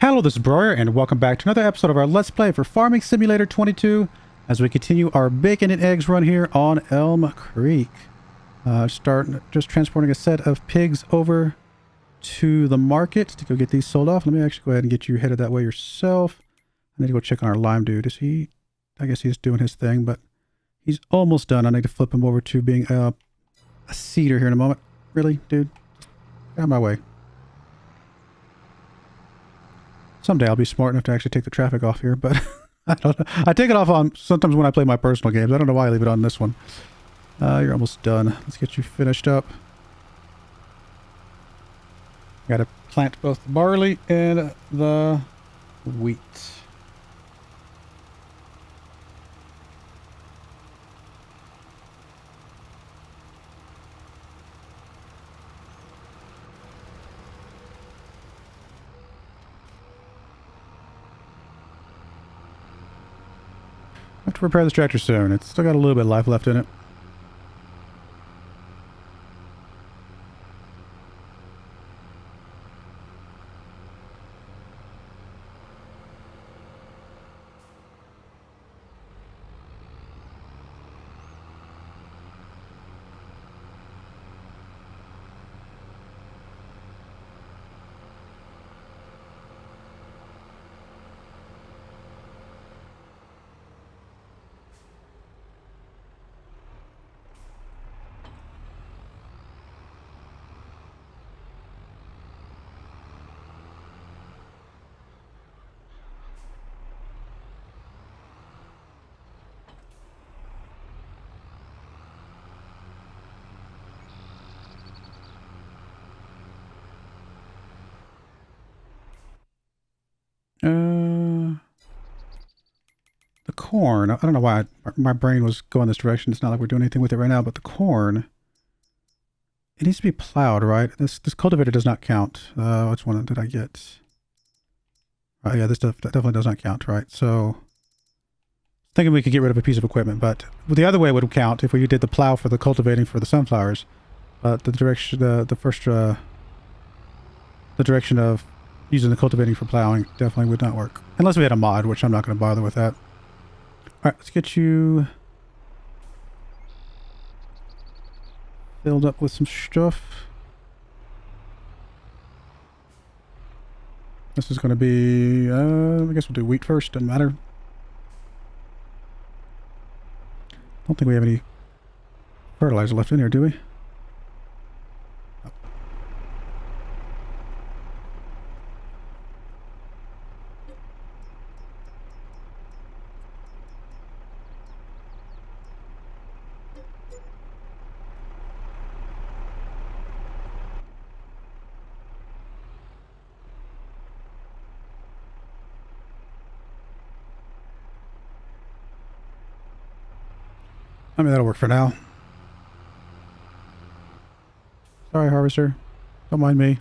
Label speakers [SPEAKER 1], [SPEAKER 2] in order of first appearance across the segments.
[SPEAKER 1] Hello, this is Broyar, and welcome back to another episode of our Let's Play for Farming Simulator 22 as we continue our bacon and eggs run here on Elmcreek. Just transporting a set of pigs over to the market to go get these sold off. Let me actually go ahead and get you headed that way yourself. I need to go check on our lime dude. Is he? I guess he's doing his thing, but he's almost done. I need to flip him over to being a seeder here in a moment. Really, dude? Get out of my way. Someday I'll be smart enough to actually take the traffic off here, but I don't know. I take it off on sometimes when I play my personal games. I don't know why I leave it on this one. You're almost done. Let's get you finished up. Got to plant both the barley and the wheat. I have to repair this tractor soon. It's still got a little bit of life left in it. The corn, I don't know why my brain was going this direction. It's not like we're doing anything with it right now, but the corn, it needs to be plowed, right? This cultivator does not count. Which one did I get? Yeah, this stuff definitely does not count, right? So, thinking we could get rid of a piece of equipment, but the other way would count if we did the plow for the cultivating for the sunflowers. But the direction, the direction of using the cultivating for plowing definitely would not work. Unless we had a mod, which I'm not going to bother with that. Alright, let's get you filled up with some stuff. This is going to be, I guess we'll do wheat first, doesn't matter. Don't think we have any fertilizer left in here, do we? I mean, that'll work for now. Sorry, harvester. Don't mind me.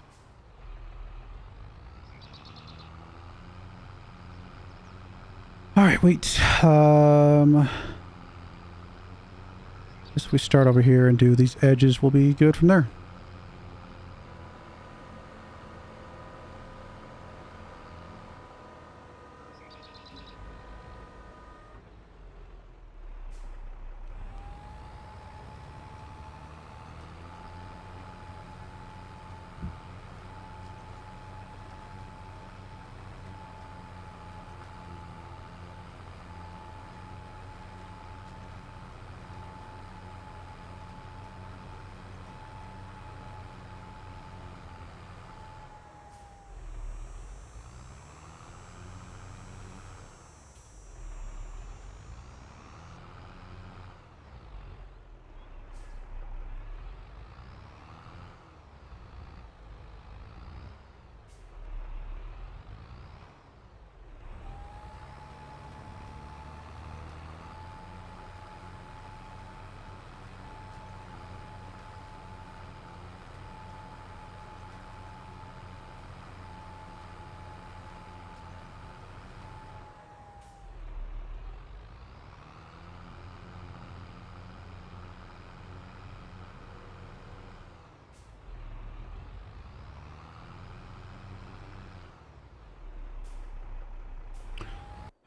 [SPEAKER 1] Alright, wait. If we start over here and do these edges, we'll be good from there.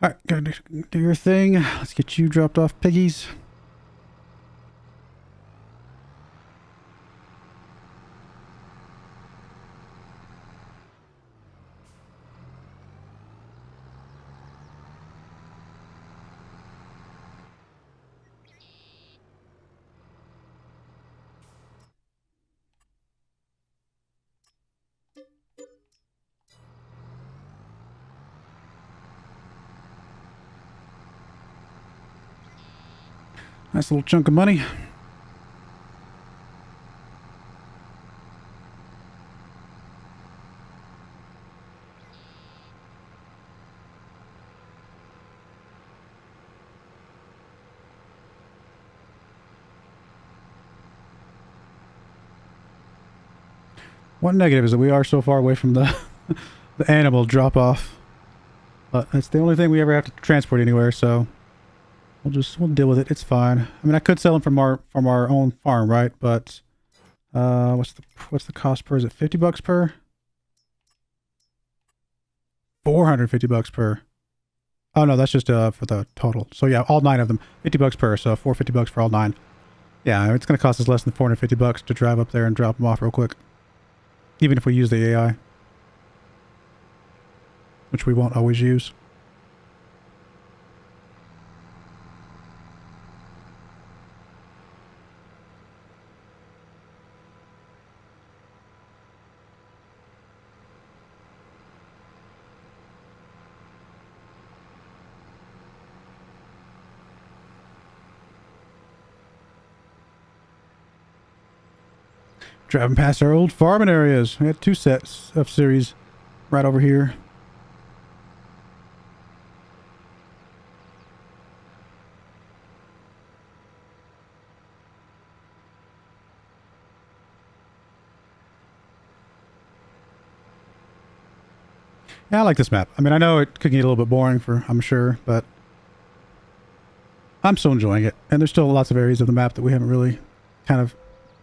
[SPEAKER 1] Alright, go do your thing. Let's get you dropped off, piggies. Nice little chunk of money. One negative is that we are so far away from the the animal drop off. But that's the only thing we ever have to transport anywhere, so we'll deal with it. It's fine. I mean, I could sell them from our own farm, right? But what's the cost per? Is it $50 per? 450 bucks per. Oh no, that's just for the total. So yeah, all 9 of them, $50 per. So 450 bucks for all 9. Yeah, it's gonna cost us less than 450 bucks to drive up there and drop them off real quick. Even if we use the AI, which we won't always use. Driving past our old farming areas. We had 2 sets of series right over here. Yeah, I like this map. I mean, I know it could get a little bit boring I'm sure, but I'm still enjoying it. And there's still lots of areas of the map that we haven't really kind of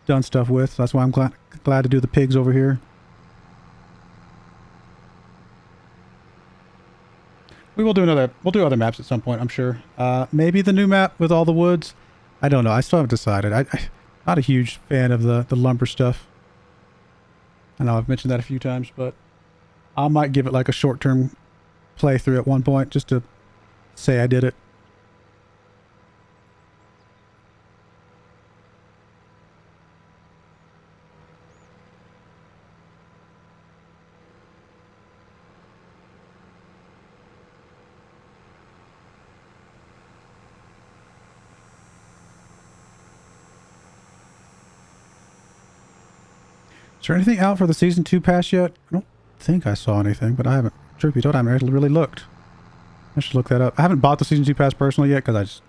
[SPEAKER 1] done stuff with. So that's why I'm glad to do the pigs over here. We'll do other maps at some point, I'm sure. Maybe the new map with all the woods. I don't know. I still haven't decided. I'm not a huge fan of the lumber stuff. I know I've mentioned that a few times, but I might give it like a short-term playthrough at one point just to say I did it. Is there anything out for the Season 2 pass yet? I don't think I saw anything, but I haven't. Truth be told, I haven't really looked. I should look that up. I haven't bought the Season 2 pass personally yet because I just,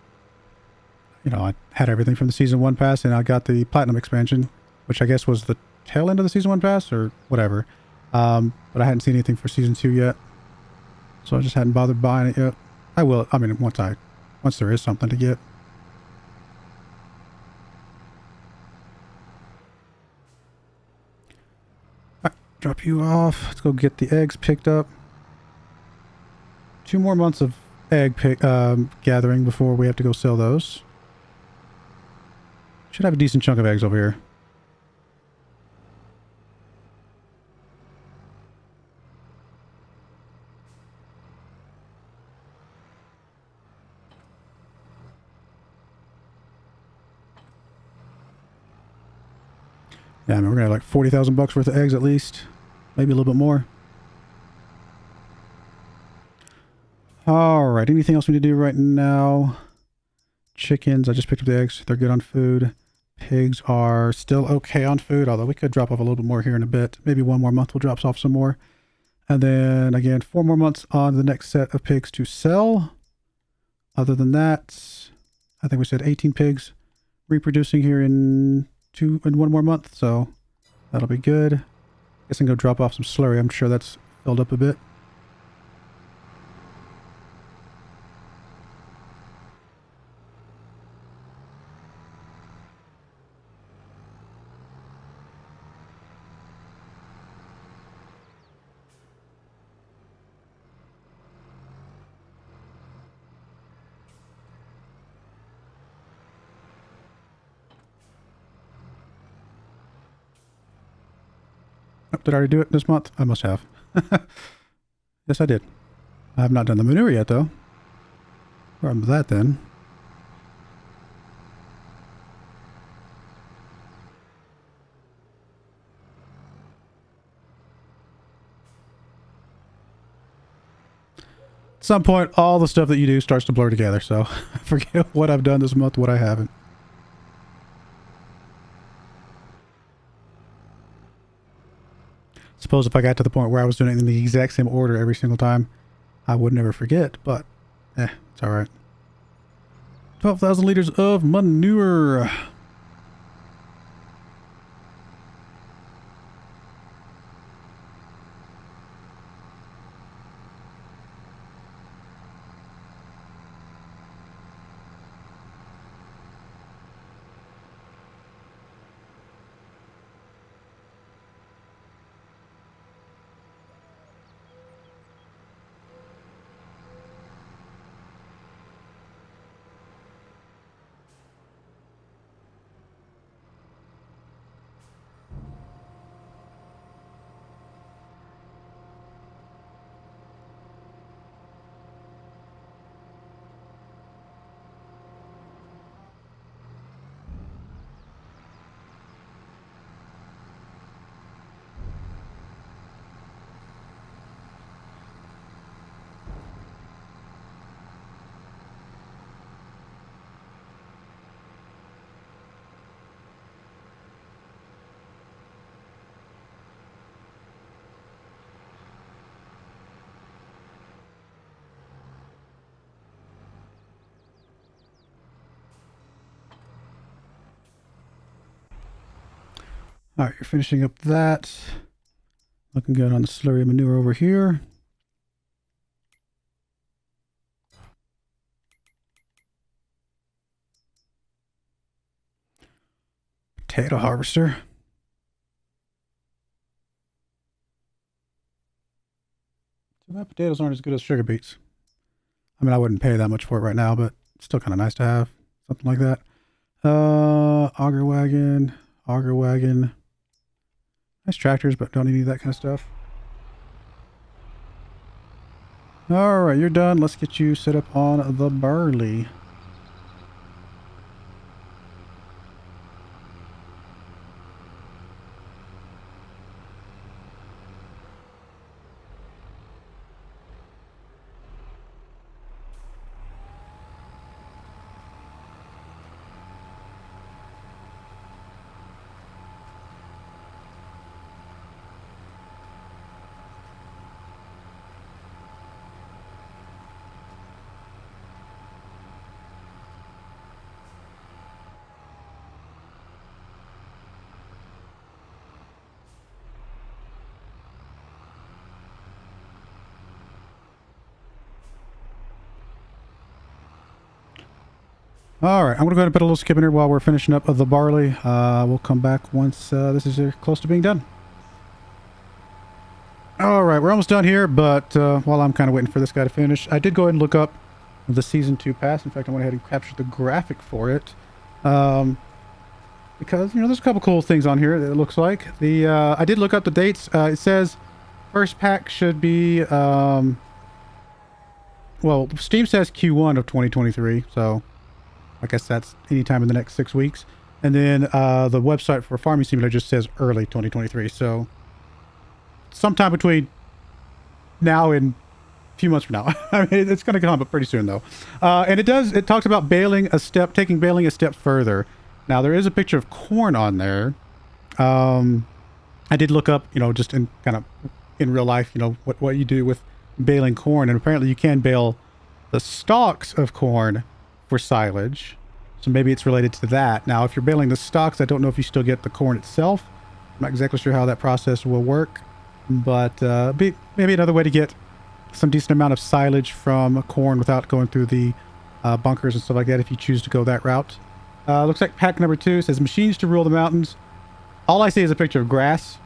[SPEAKER 1] I had everything from the Season 1 pass and I got the Platinum expansion, which I guess was the tail end of the Season 1 pass or whatever. But I hadn't seen anything for Season 2 yet. So I just hadn't bothered buying it yet. I will, I mean, once there is something to get. Drop you off. Let's go get the eggs picked up. 2 more months of egg gathering before we have to go sell those. Should have a decent chunk of eggs over here. Yeah, I mean, we're gonna have like 40,000 bucks worth of eggs at least. Maybe a little bit more. Alright, anything else we need to do right now? Chickens, I just picked up the eggs. They're good on food. Pigs are still okay on food, although we could drop off a little bit more here in a bit. Maybe 1 more month we'll drop off some more. And then, again, 4 more months on the next set of pigs to sell. Other than that, I think we said 18 pigs reproducing here in 1 more month, so that'll be good. Guess I can go drop off some slurry. I'm sure that's filled up a bit. did I already do it this month? I must have. Yes, I did. I have not done the manure yet, though. Problem with that, then. At some point, all the stuff that you do starts to blur together, so I forget what I've done this month, what I haven't. Suppose if I got to the point where I was doing it in the exact same order every single time, I would never forget, but it's alright. 12,000 liters of manure. Alright, you're finishing up that. Looking good on the slurry manure over here. Potato harvester. Too bad potatoes aren't as good as sugar beets. I mean, I wouldn't pay that much for it right now, but it's still kind of nice to have something like that. Auger wagon. Nice tractors, but don't need that kind of stuff. Alright, you're done. Let's get you set up on the barley. Alright, I'm going to go ahead and put a little skip in here while we're finishing up the barley. We'll come back once this is close to being done. Alright, we're almost done here, but while I'm kind of waiting for this guy to finish, I did go ahead and look up the Season 2 pass. In fact, I went ahead and captured the graphic for it. Because, you know, there's a couple cool things on here, it looks like. I did look up the dates. It says first pack should be... well, Steam says Q1 of 2023, so... I guess that's anytime in the next 6 weeks. And then the website for Farming Simulator just says early 2023. So sometime between now and a few months from now. I mean, it's going to come up pretty soon, though. And it talks about taking baling a step further. Now, there is a picture of corn on there. I did look up, you know, just in real life, you know, what you do with baling corn. And apparently you can bale the stalks of corn for silage, so maybe it's related to that. Now, if you're baling the stalks, I don't know if you still get the corn itself. I'm not exactly sure how that process will work, but maybe another way to get some decent amount of silage from corn without going through the bunkers and stuff like that, if you choose to go that route. Looks like pack number 2 says machines to rule the mountains. All I see is a picture of grass.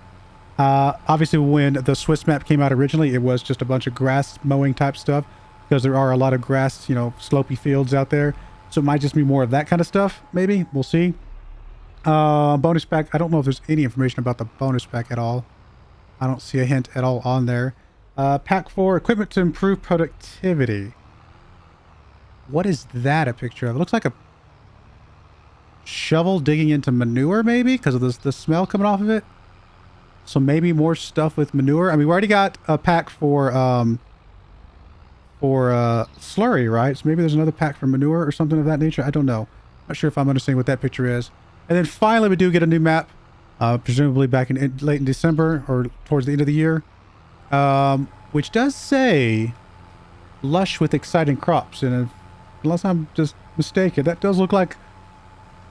[SPEAKER 1] Obviously, when the Swiss map came out originally, it was just a bunch of grass mowing type stuff, because there are a lot of grass, you know, slopey fields out there. So it might just be more of that kind of stuff, maybe. We'll see. Bonus pack. I don't know if there's any information about the bonus pack at all. I don't see a hint at all on there. Pack 4, equipment to improve productivity. What is that a picture of? It looks like a shovel digging into manure, maybe, because of the smell coming off of it. So maybe more stuff with manure. I mean, we already got a pack for slurry, right? So maybe there's another pack for manure or something of that nature. I don't know. Not sure if I'm understanding what that picture is. And then finally, we do get a new map, presumably back in late in December or towards the end of the year, which does say lush with exciting crops. And unless I'm just mistaken, that does look like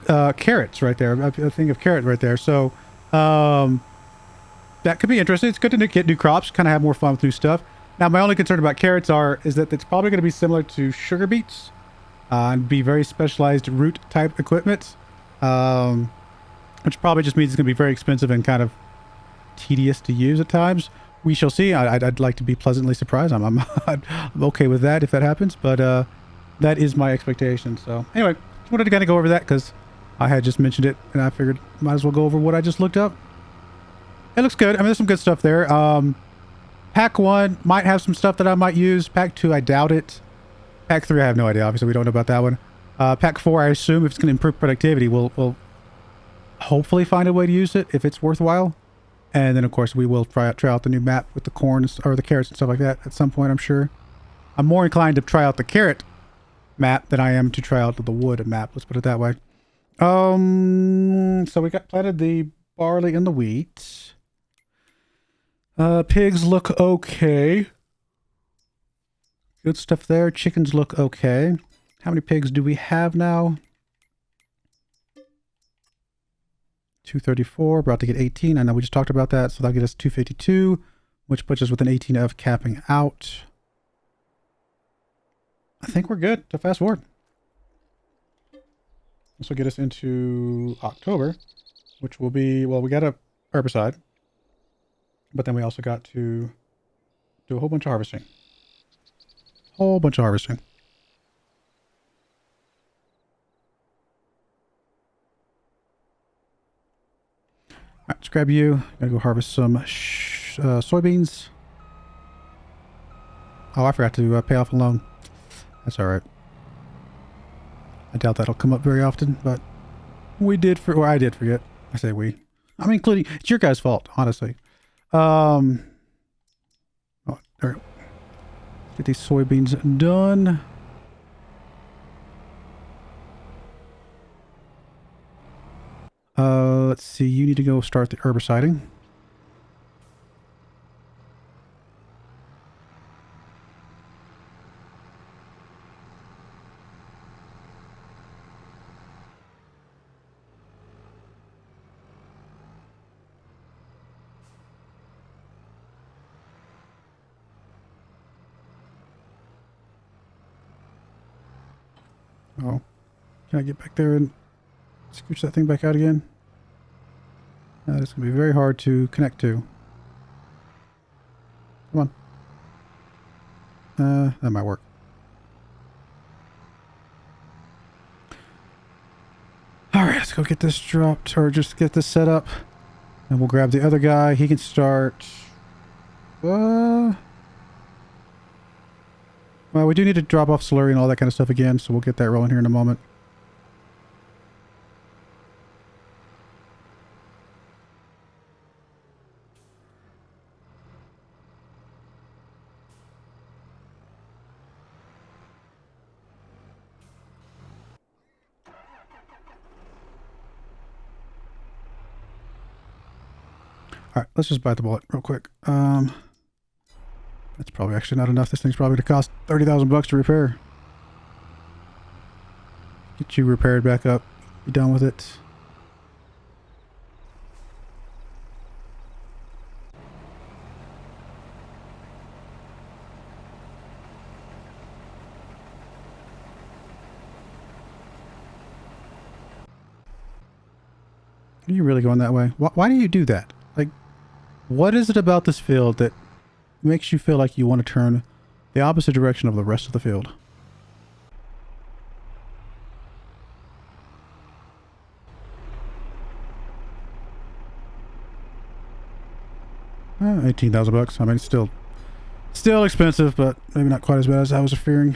[SPEAKER 1] carrots right there. I think of carrot right there. So that could be interesting. It's good to get new crops, kind of have more fun with new stuff. Now, my only concern about carrots is that it's probably going to be similar to sugar beets and be very specialized root type equipment, which probably just means it's going to be very expensive and kind of tedious to use at times. We shall see. I'd like to be pleasantly surprised. I'm okay with that if that happens, but that is my expectation. So anyway, just wanted to kind of go over that because I had just mentioned it and I figured might as well go over what I just looked up. It looks good. I mean, there's some good stuff there. Pack 1 might have some stuff that I might use. Pack 2, I doubt it. Pack 3, I have no idea. Obviously, we don't know about that one. Pack 4, I assume if it's going to improve productivity, we'll hopefully find a way to use it if it's worthwhile. And then, of course, we will try out the new map with the corn or the carrots and stuff like that at some point, I'm sure. I'm more inclined to try out the carrot map than I am to try out the wood map. Let's put it that way. So we got planted the barley and the wheat. Pigs look okay. Good stuff there. Chickens look okay. How many pigs do we have now? 234. About to get 18. I know we just talked about that. So that'll get us 252, which puts us with an 18 of capping out. I think we're good to fast forward. This will get us into October, which will be, well, we got a herbicide. But then we also got to do a whole bunch of harvesting. Whole bunch of harvesting. All right, let's grab you. Gotta go harvest some soybeans. Oh, I forgot to pay off a loan. That's all right. I doubt that'll come up very often, but we did, or I did forget. I say we. I'm including, it's your guys' fault, honestly. Oh, there we go. Get these soybeans done. Let's see. You need to go start the herbiciding. Oh, can I get back there and scooch that thing back out again? It's going to be very hard to connect to. Come on. That might work. Alright, let's go get this dropped, or just get this set up. And we'll grab the other guy. He can start... Well, we do need to drop off slurry and all that kind of stuff again, so we'll get that rolling here in a moment. Alright, let's just bite the bullet real quick. That's probably actually not enough. This thing's probably going to cost 30,000 bucks to repair. Get you repaired back up. Be done with it. Are you really going that way? Why do you do that? Like, what is it about this field that makes you feel like you want to turn the opposite direction of the rest of the field? $18,000. I mean, it's still expensive, but maybe not quite as bad as I was fearing.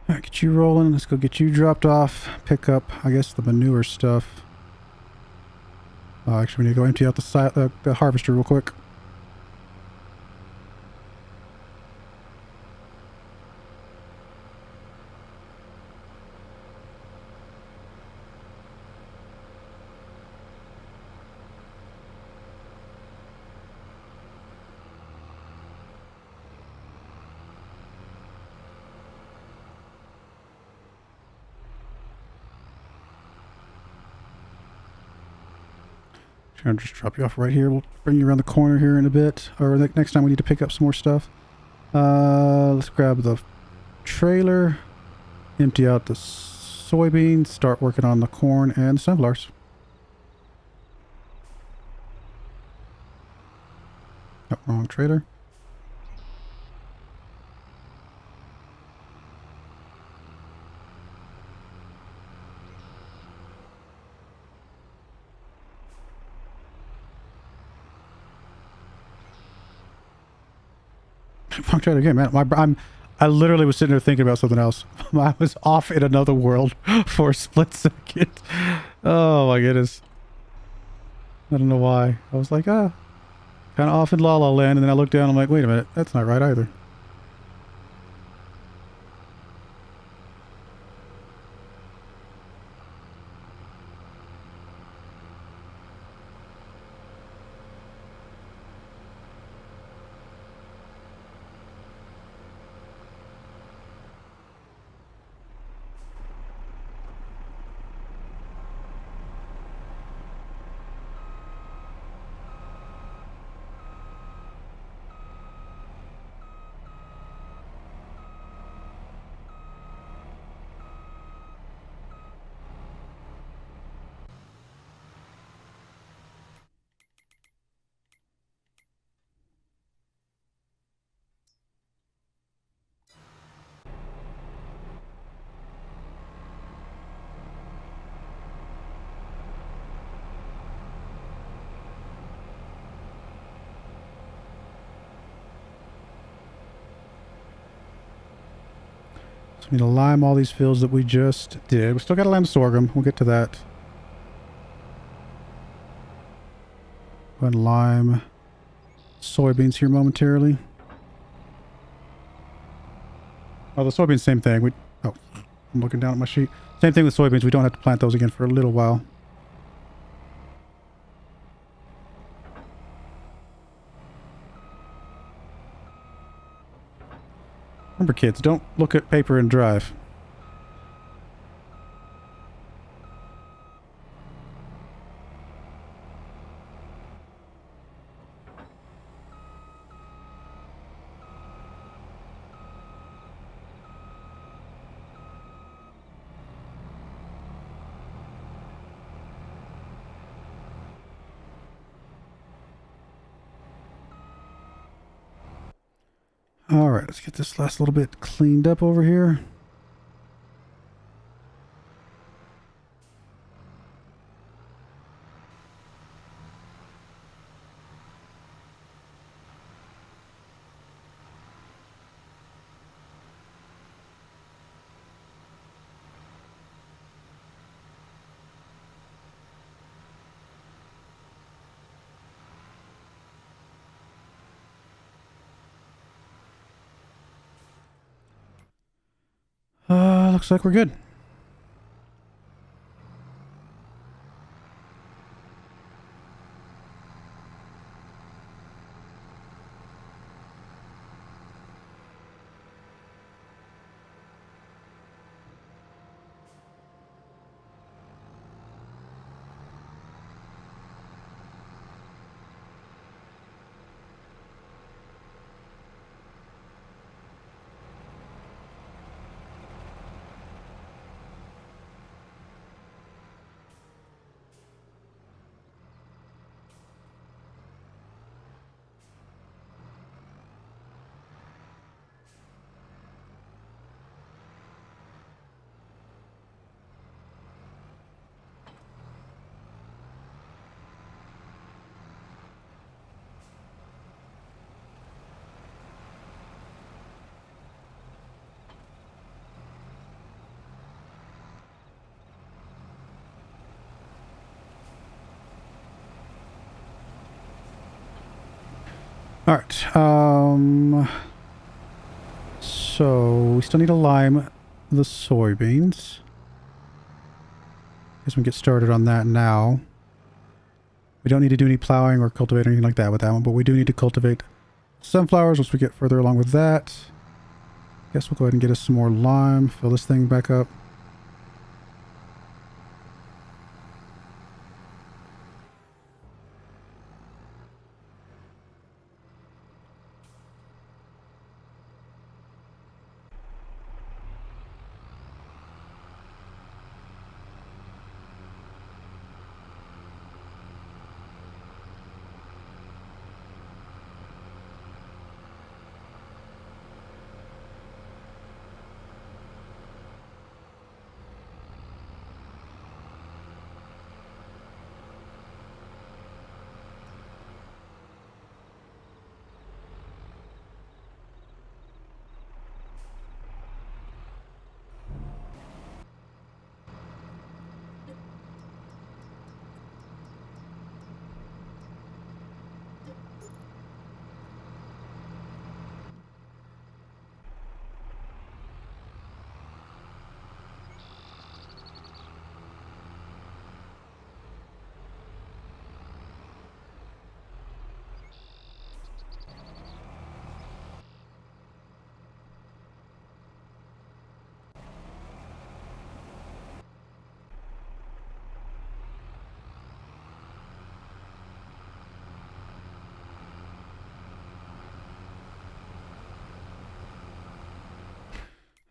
[SPEAKER 1] All right, get you rolling. Let's go get you dropped off. Pick up, I guess, the manure stuff. Actually, we need to go empty out the harvester real quick. I'll just drop you off right here. We'll bring you around the corner here in a bit. Or next time we need to pick up some more stuff. Let's grab the trailer. Empty out the soybeans. Start working on the corn and sunflowers. Oh, wrong trailer. Wrong trailer again, man. I literally was sitting there thinking about something else. I was off in another world for a split second. Oh my goodness. I don't know why. I was like, kind of off in La La Land, and then I looked down, I'm like, wait a minute, that's not right either. So we need to lime all these fields that we just did. We still got to lime sorghum. We'll get to that. Go ahead and lime soybeans here momentarily. Oh, the soybeans, same thing. I'm looking down at my sheet. Same thing with soybeans. We don't have to plant those again for a little while. Remember, kids, don't look at paper and drive. All right, let's get this last little bit cleaned up over here. Looks like we're good. All right. So we still need to lime the soybeans. Guess we can get started on that now. We don't need to do any plowing or cultivate or anything like that with that one, but we do need to cultivate sunflowers once we get further along with that. Guess we'll go ahead and get us some more lime, fill this thing back up.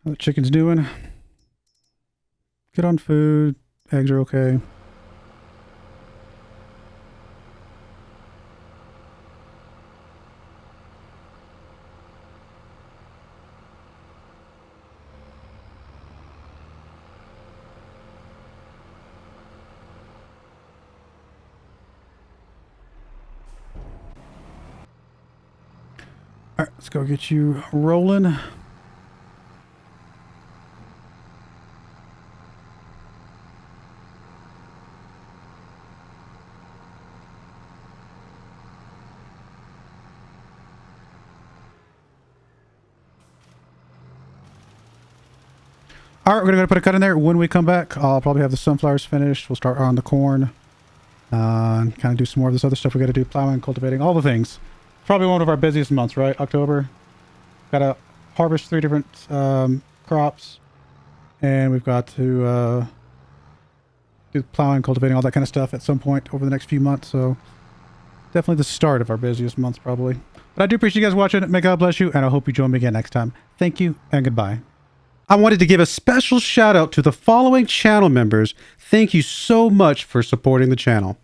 [SPEAKER 1] How the chicken's doing? Get on food. Eggs are okay. All right, let's go get you rolling. All right, we're going to put a cut in there. When we come back, I'll probably have the sunflowers finished. We'll start on the corn. And kind of do some more of this other stuff we got to do. Plowing, cultivating, all the things. Probably one of our busiest months, right? October. Got to harvest 3 different crops. And we've got to do plowing, cultivating, all that kind of stuff at some point over the next few months. So definitely the start of our busiest months, probably. But I do appreciate you guys watching. May God bless you. And I hope you join me again next time. Thank you and goodbye. I wanted to give a special shout out to the following channel members. Thank you so much for supporting the channel.